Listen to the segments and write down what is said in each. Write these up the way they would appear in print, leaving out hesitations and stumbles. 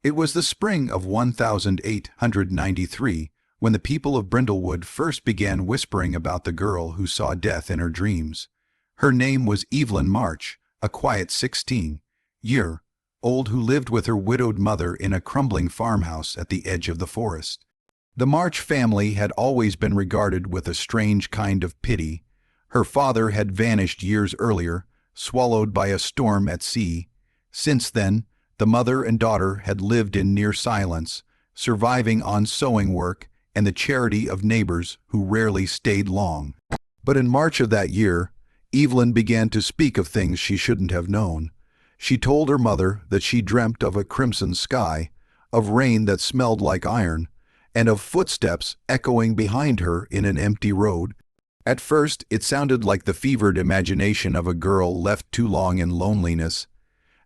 It was the spring of 1893 when the people of Brindlewood first began whispering about the girl who saw death in her dreams. Her name was Evelyn March, a quiet 16-year-old who lived with her widowed mother in a crumbling farmhouse at the edge of the forest. The March family had always been regarded with a strange kind of pity. Her father had vanished years earlier, swallowed by a storm at sea. Since then, the mother and daughter had lived in near silence, surviving on sewing work and the charity of neighbors who rarely stayed long. But in March of that year, Evelyn began to speak of things she shouldn't have known. She told her mother that she dreamt of a crimson sky, of rain that smelled like iron, and of footsteps echoing behind her in an empty road. At first, it sounded like the fevered imagination of a girl left too long in loneliness,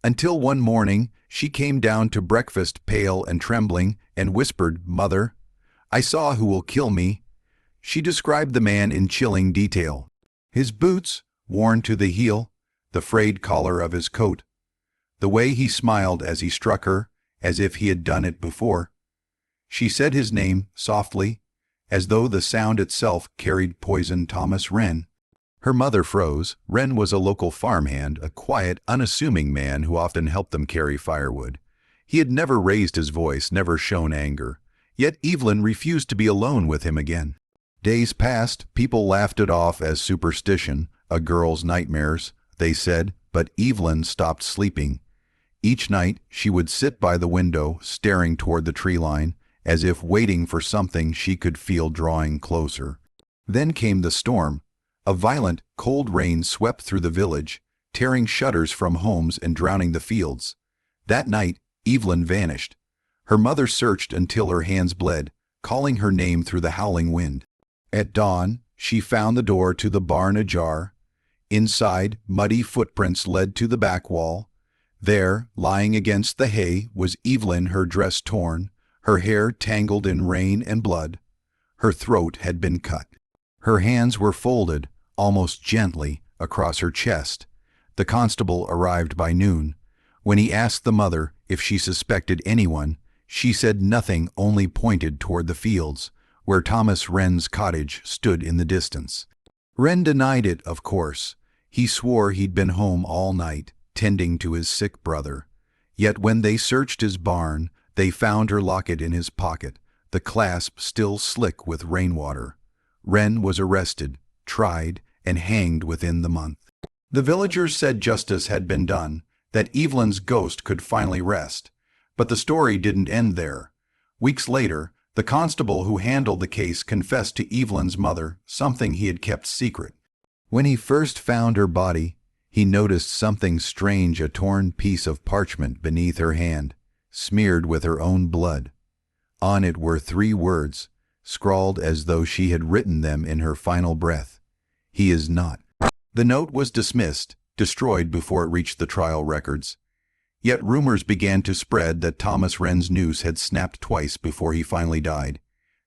until one morning she came down to breakfast pale and trembling and whispered, "Mother, I saw who will kill me." She described the man in chilling detail. His boots, worn to the heel, the frayed collar of his coat, the way he smiled as he struck her, as if he had done it before. She said his name softly, as though the sound itself carried poison. Thomas Wren. Her mother froze. Wren was a local farmhand, a quiet, unassuming man who often helped them carry firewood. He had never raised his voice, never shown anger. Yet Evelyn refused to be alone with him again. Days passed. People laughed it off as superstition, a girl's nightmares, they said, but Evelyn stopped sleeping. Each night she would sit by the window, staring toward the tree line, as if waiting for something she could feel drawing closer. Then came the storm. A violent, cold rain swept through the village, tearing shutters from homes and drowning the fields. That night, Evelyn vanished. Her mother searched until her hands bled, calling her name through the howling wind. At dawn, she found the door to the barn ajar. Inside, muddy footprints led to the back wall. There, lying against the hay, was Evelyn, her dress torn, her hair tangled in rain and blood. Her throat had been cut. Her hands were folded, almost gently, across her chest. The constable arrived by noon. When he asked the mother if she suspected anyone, she said nothing, only pointed toward the fields, where Thomas Wren's cottage stood in the distance. Wren denied it, of course. He swore he'd been home all night, tending to his sick brother. Yet when they searched his barn, they found her locket in his pocket, the clasp still slick with rainwater. Wren was arrested, tried, and hanged within the month. The villagers said justice had been done, that Evelyn's ghost could finally rest. But the story didn't end there. Weeks later, the constable who handled the case confessed to Evelyn's mother something he had kept secret. When he first found her body, he noticed something strange, a torn piece of parchment beneath her hand, smeared with her own blood. On it were 3 words, scrawled as though she had written them in her final breath: "He is not." The note was dismissed, destroyed before it reached the trial records. Yet rumors began to spread that Thomas Wren's noose had snapped twice before he finally died,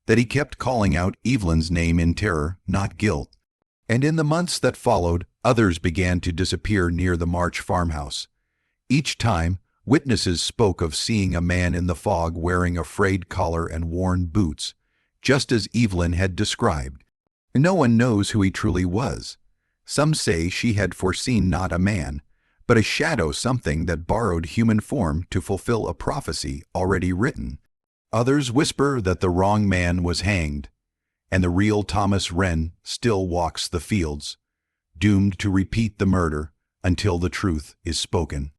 that he kept calling out Evelyn's name in terror, not guilt. And in the months that followed, others began to disappear near the March farmhouse. Each time, witnesses spoke of seeing a man in the fog wearing a frayed collar and worn boots, just as Evelyn had described. No one knows who he truly was. Some say she had foreseen not a man, but a shadow, something that borrowed human form to fulfill a prophecy already written. Others whisper that the wrong man was hanged, and the real Thomas Wren still walks the fields, doomed to repeat the murder until the truth is spoken.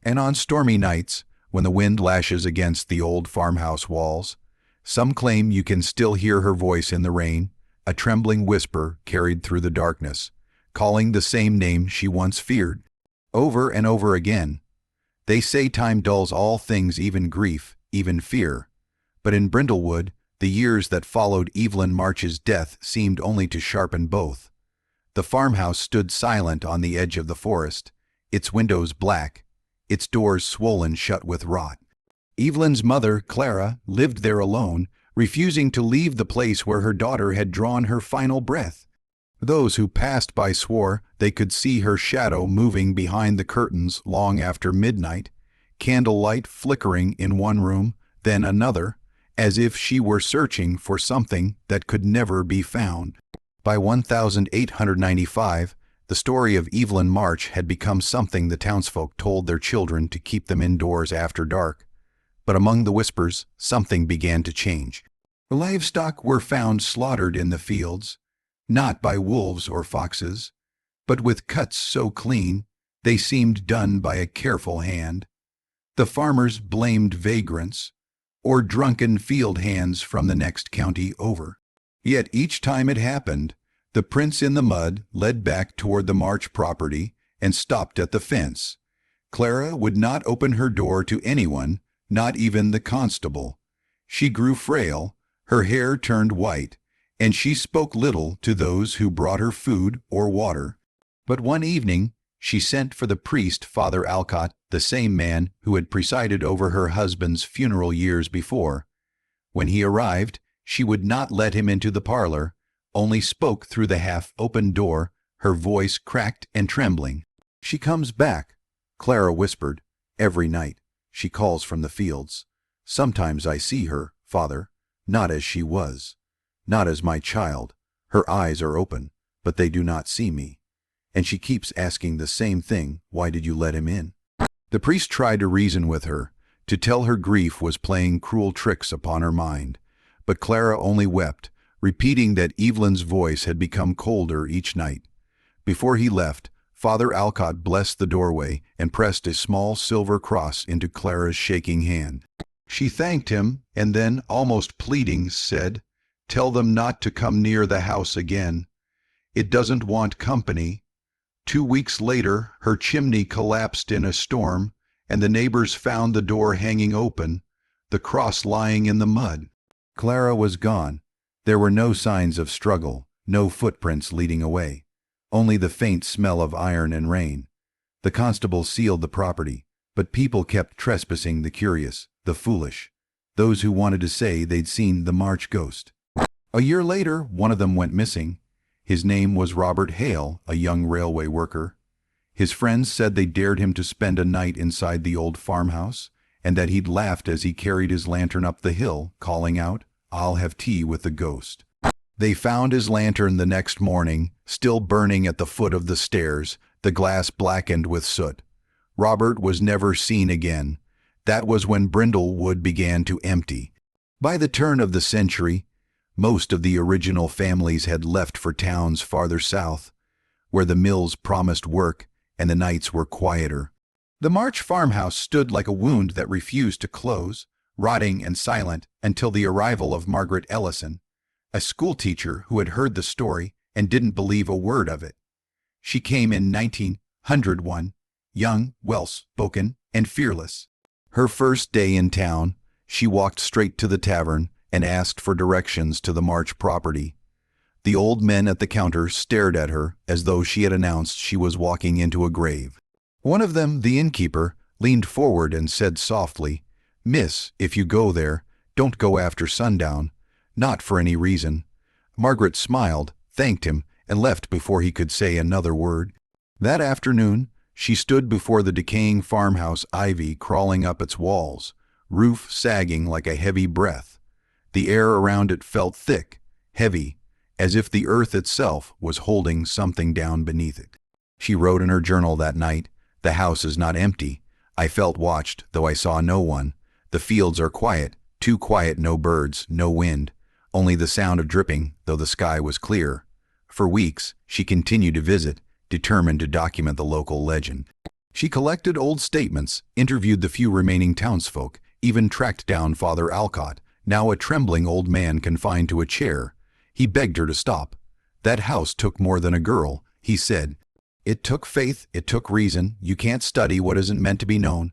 And on stormy nights, when the wind lashes against the old farmhouse walls, some claim you can still hear her voice in the rain, a trembling whisper carried through the darkness, calling the same name she once feared. Over and over again. They say time dulls all things, even grief, even fear. But in Brindlewood, the years that followed Evelyn March's death seemed only to sharpen both. The farmhouse stood silent on the edge of the forest, its windows black, its doors swollen shut with rot. Evelyn's mother, Clara, lived there alone, refusing to leave the place where her daughter had drawn her final breath. Those who passed by swore they could see her shadow moving behind the curtains long after midnight, candlelight flickering in one room, then another, as if she were searching for something that could never be found. By 1895, the story of Evelyn March had become something the townsfolk told their children to keep them indoors after dark. But among the whispers, something began to change. The livestock were found slaughtered in the fields, not by wolves or foxes, but with cuts so clean they seemed done by a careful hand. The farmers blamed vagrants or drunken field hands from the next county over. Yet each time it happened, the prints in the mud led back toward the March property and stopped at the fence. Clara would not open her door to anyone, not even the constable. She grew frail, her hair turned white, and she spoke little to those who brought her food or water. But one evening she sent for the priest, Father Alcott, the same man who had presided over her husband's funeral years before. When he arrived, she would not let him into the parlor, only spoke through the half-open door, her voice cracked and trembling. "She comes back," Clara whispered. "Every night. She calls from the fields. Sometimes I see her, Father, not as she was, not as my child. Her eyes are open, but they do not see me. And she keeps asking the same thing, 'Why did you let him in?'" The priest tried to reason with her, to tell her grief was playing cruel tricks upon her mind. But Clara only wept, repeating that Evelyn's voice had become colder each night. Before he left, Father Alcott blessed the doorway and pressed a small silver cross into Clara's shaking hand. She thanked him, and then, almost pleading, said, "Tell them not to come near the house again. It doesn't want company." 2 weeks later, her chimney collapsed in a storm, and the neighbors found the door hanging open, the cross lying in the mud. Clara was gone. There were no signs of struggle, no footprints leading away, only the faint smell of iron and rain. The constable sealed the property, but people kept trespassing, the curious, the foolish, those who wanted to say they'd seen the March ghost. A year later, one of them went missing. His name was Robert Hale, a young railway worker. His friends said they dared him to spend a night inside the old farmhouse, and that he'd laughed as he carried his lantern up the hill, calling out, "I'll have tea with the ghost." They found his lantern the next morning, still burning at the foot of the stairs, the glass blackened with soot. Robert was never seen again. That was when Brindlewood began to empty. By the turn of the century, most of the original families had left for towns farther south, where the mills promised work and the nights were quieter. The March farmhouse stood like a wound that refused to close, rotting and silent until the arrival of Margaret Ellison, a schoolteacher who had heard the story and didn't believe a word of it. She came in 1901, young, well-spoken, and fearless. Her first day in town, she walked straight to the tavern and asked for directions to the March property. The old men at the counter stared at her as though she had announced she was walking into a grave. One of them, the innkeeper, leaned forward and said softly, "Miss, if you go there, don't go after sundown, not for any reason." Margaret smiled, thanked him, and left before he could say another word. That afternoon, she stood before the decaying farmhouse, ivy crawling up its walls, roof sagging like a heavy breath. The air around it felt thick, heavy, as if the earth itself was holding something down beneath it. She wrote in her journal that night, "The house is not empty. I felt watched, though I saw no one. The fields are quiet, too quiet, no birds, no wind, only the sound of dripping, though the sky was clear." For weeks, she continued to visit, determined to document the local legend. She collected old statements, interviewed the few remaining townsfolk, even tracked down Father Alcott, now a trembling old man confined to a chair. He begged her to stop. "That house took more than a girl," he said. "It took faith, it took reason. You can't study what isn't meant to be known."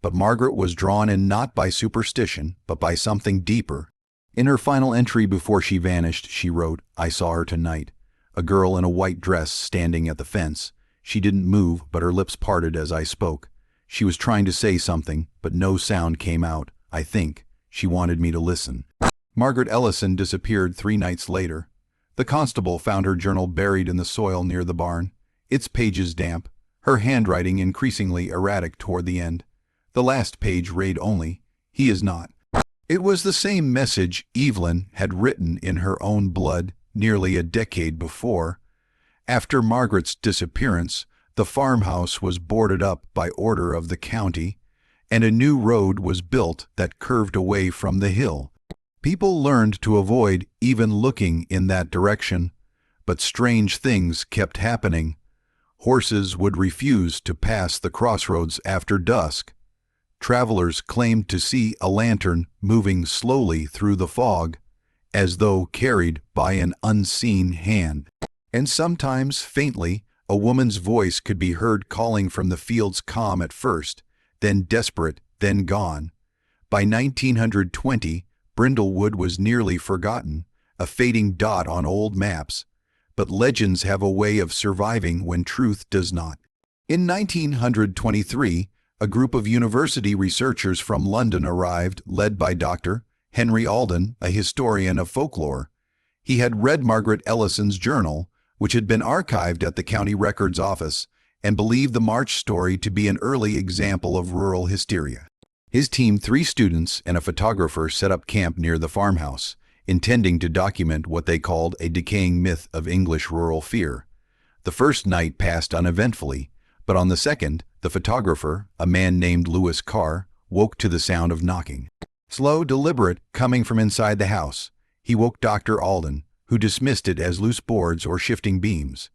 But Margaret was drawn in not by superstition, but by something deeper. In her final entry before she vanished, she wrote, "I saw her tonight. A girl in a white dress standing at the fence. She didn't move, but her lips parted as I spoke. She was trying to say something, but no sound came out. I think she wanted me to listen." Margaret Ellison disappeared 3 nights later. The constable found her journal buried in the soil near the barn, its pages damp, her handwriting increasingly erratic toward the end. The last page read only, "He is not." It was the same message Evelyn had written in her own blood nearly a decade before. After Margaret's disappearance, the farmhouse was boarded up by order of the county, and a new road was built that curved away from the hill. People learned to avoid even looking in that direction, but strange things kept happening. Horses would refuse to pass the crossroads after dusk. Travelers claimed to see a lantern moving slowly through the fog, as though carried by an unseen hand. And sometimes, faintly, a woman's voice could be heard calling from the fields, calm at first, then desperate, then gone. By 1920, Brindlewood was nearly forgotten, a fading dot on old maps. But legends have a way of surviving when truth does not. In 1923, a group of university researchers from London arrived, led by Dr. Henry Alden, a historian of folklore. He had read Margaret Ellison's journal, which had been archived at the county records office, and believed the March story to be an early example of rural hysteria. His team, 3 students and a photographer, set up camp near the farmhouse, intending to document what they called a decaying myth of English rural fear. The first night passed uneventfully, but on the second, the photographer, a man named Lewis Carr, woke to the sound of knocking. Slow, deliberate, coming from inside the house. He woke Dr. Alden, who dismissed it as loose boards or shifting beams.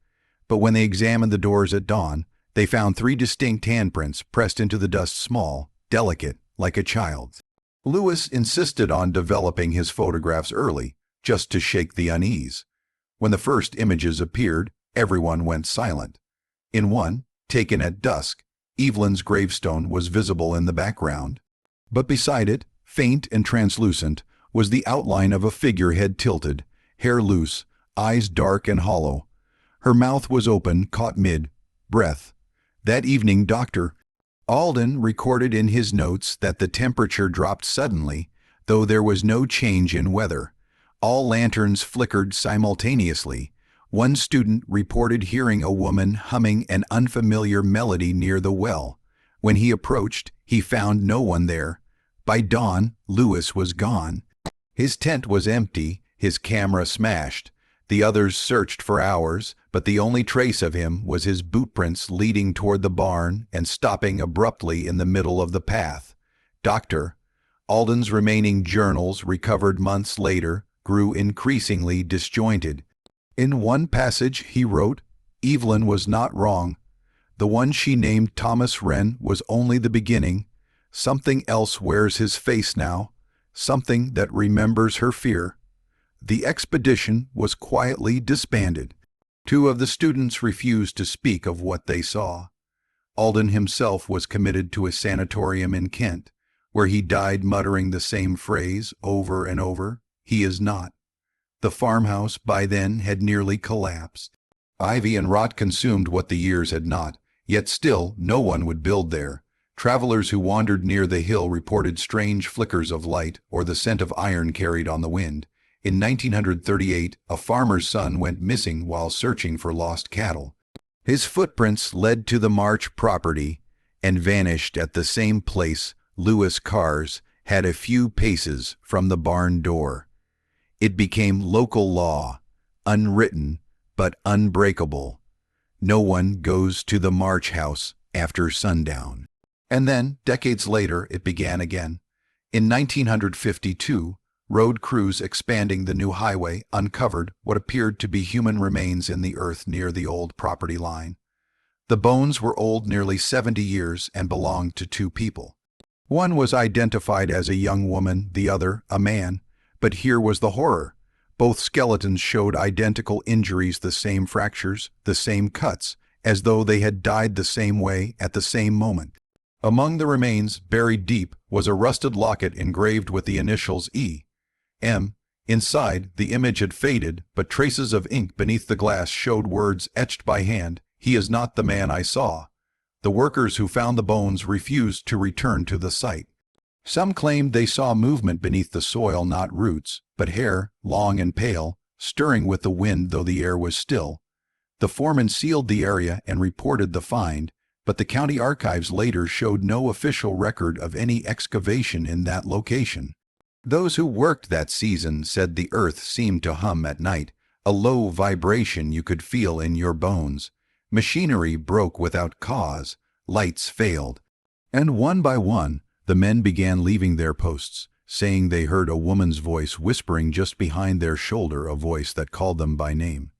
But when they examined the doors at dawn, they found 3 distinct handprints pressed into the dust, small, delicate, like a child's. Lewis insisted on developing his photographs early, just to shake the unease. When the first images appeared, everyone went silent. In one, taken at dusk, Evelyn's gravestone was visible in the background. But beside it, faint and translucent, was the outline of a figure, head tilted, hair loose, eyes dark and hollow. Her mouth was open, caught mid-breath. That evening, Dr. Alden recorded in his notes that the temperature dropped suddenly, though there was no change in weather. All lanterns flickered simultaneously. One student reported hearing a woman humming an unfamiliar melody near the well. When he approached, he found no one there. By dawn, Lewis was gone. His tent was empty, his camera smashed. The others searched for hours, but the only trace of him was his bootprints leading toward the barn and stopping abruptly in the middle of the path. Dr. Alden's remaining journals, recovered months later, grew increasingly disjointed. In one passage he wrote, "Evelyn was not wrong. The one she named Thomas Wren was only the beginning. Something else wears his face now, something that remembers her fear." The expedition was quietly disbanded. 2 of the students refused to speak of what they saw. Alden himself was committed to a sanatorium in Kent, where he died muttering the same phrase over and over, "He is not." The farmhouse by then had nearly collapsed. Ivy and rot consumed what the years had not, yet still no one would build there. Travelers who wandered near the hill reported strange flickers of light or the scent of iron carried on the wind. In 1938, a farmer's son went missing while searching for lost cattle. His footprints led to the March property and vanished at the same place Lewis Carr's had a few paces from the barn door. It became local law, unwritten but unbreakable. No one goes to the March house after sundown. And then, decades later, it began again. In 1952, road crews expanding the new highway uncovered what appeared to be human remains in the earth near the old property line. The bones were old, nearly 70 years, and belonged to 2 people. One was identified as a young woman, the other a man. But here was the horror. Both skeletons showed identical injuries, the same fractures, the same cuts, as though they had died the same way at the same moment. Among the remains, buried deep, was a rusted locket engraved with the initials E.M. Inside, the image had faded, but traces of ink beneath the glass showed words etched by hand, "He is not the man I saw." The workers who found the bones refused to return to the site. Some claimed they saw movement beneath the soil, not roots, but hair, long and pale, stirring with the wind though the air was still. The foreman sealed the area and reported the find, but the county archives later showed no official record of any excavation in that location. Those who worked that season said the earth seemed to hum at night, a low vibration you could feel in your bones. Machinery broke without cause, lights failed. And one by one, the men began leaving their posts, saying they heard a woman's voice whispering just behind their shoulder, a voice that called them by name.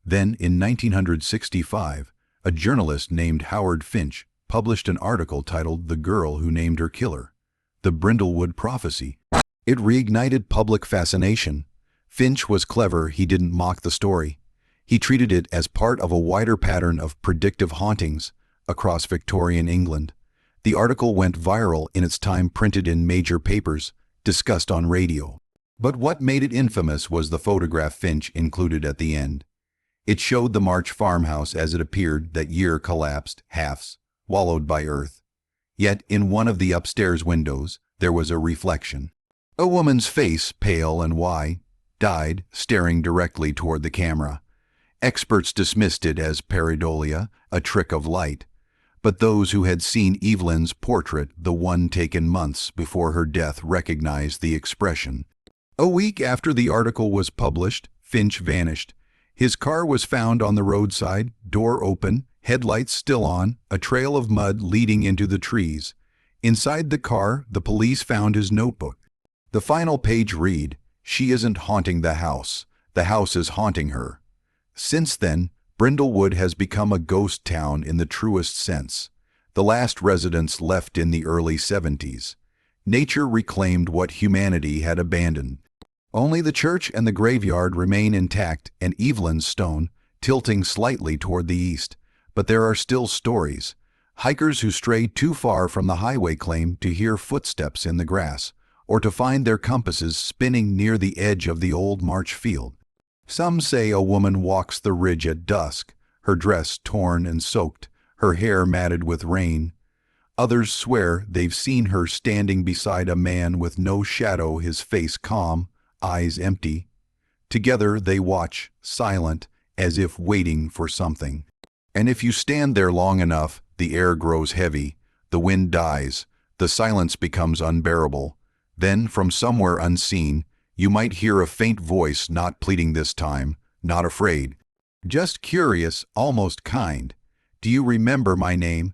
Then, in 1965, a journalist named Howard Finch published an article titled "The Girl Who Named Her Killer: The Brindlewood Prophecy." It reignited public fascination. Finch was clever. He didn't mock the story. He treated it as part of a wider pattern of predictive hauntings across Victorian England. The article went viral in its time, printed in major papers, discussed on radio. But what made it infamous was the photograph Finch included at the end. It showed the March farmhouse as it appeared that year, collapsed, half swallowed by earth. Yet in one of the upstairs windows there was a reflection. A woman's face, pale and wide-eyed, staring directly toward the camera. Experts dismissed it as pareidolia, a trick of light. But those who had seen Evelyn's portrait, the one taken months before her death, recognized the expression. A week after the article was published, Finch vanished. His car was found on the roadside, door open, headlights still on, a trail of mud leading into the trees. Inside the car, the police found his notebook. The final page read, "She isn't haunting the house is haunting her." Since then, Brindlewood has become a ghost town in the truest sense. The last residents left in the early 70s. Nature reclaimed what humanity had abandoned. Only the church and the graveyard remain intact, and Evelyn's stone, tilting slightly toward the east. But there are still stories. Hikers who strayed too far from the highway claim to hear footsteps in the grass, or to find their compasses spinning near the edge of the old March field. Some say a woman walks the ridge at dusk, her dress torn and soaked, her hair matted with rain. Others swear they've seen her standing beside a man with no shadow, his face calm, eyes empty. Together they watch, silent, as if waiting for something. And if you stand there long enough, the air grows heavy, the wind dies, the silence becomes unbearable. Then, from somewhere unseen, you might hear a faint voice, not pleading this time, not afraid, just curious, almost kind. "Do you remember my name?"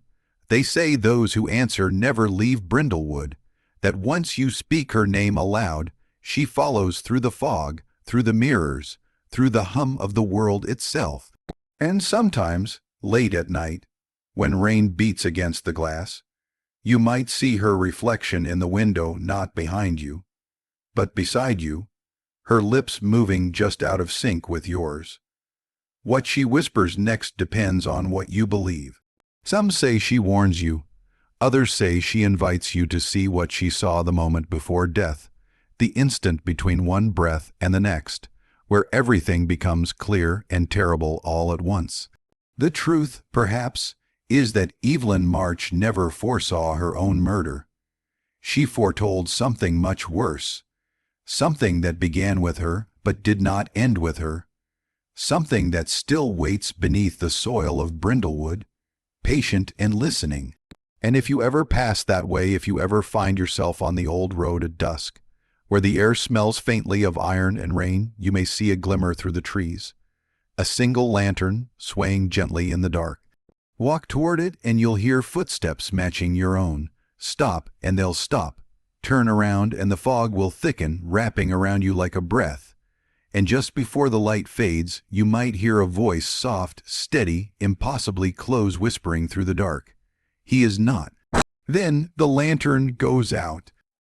They say those who answer never leave Brindlewood, that once you speak her name aloud, she follows through the fog, through the mirrors, through the hum of the world itself. And sometimes, late at night, when rain beats against the glass, you might see her reflection in the window, not behind you, but beside you, her lips moving just out of sync with yours. What she whispers next depends on what you believe. Some say she warns you. Others say she invites you to see what she saw the moment before death, the instant between one breath and the next, where everything becomes clear and terrible all at once. The truth, perhaps, is that Evelyn March never foresaw her own murder. She foretold something much worse, something that began with her but did not end with her, something that still waits beneath the soil of Brindlewood, patient and listening. And if you ever pass that way, if you ever find yourself on the old road at dusk, where the air smells faintly of iron and rain, you may see a glimmer through the trees, a single lantern swaying gently in the dark. Walk toward it and you'll hear footsteps matching your own. Stop and they'll stop. Turn around and the fog will thicken, wrapping around you like a breath. And just before the light fades, you might hear a voice, soft, steady, impossibly close, whispering through the dark. "He is not." Then the lantern goes out.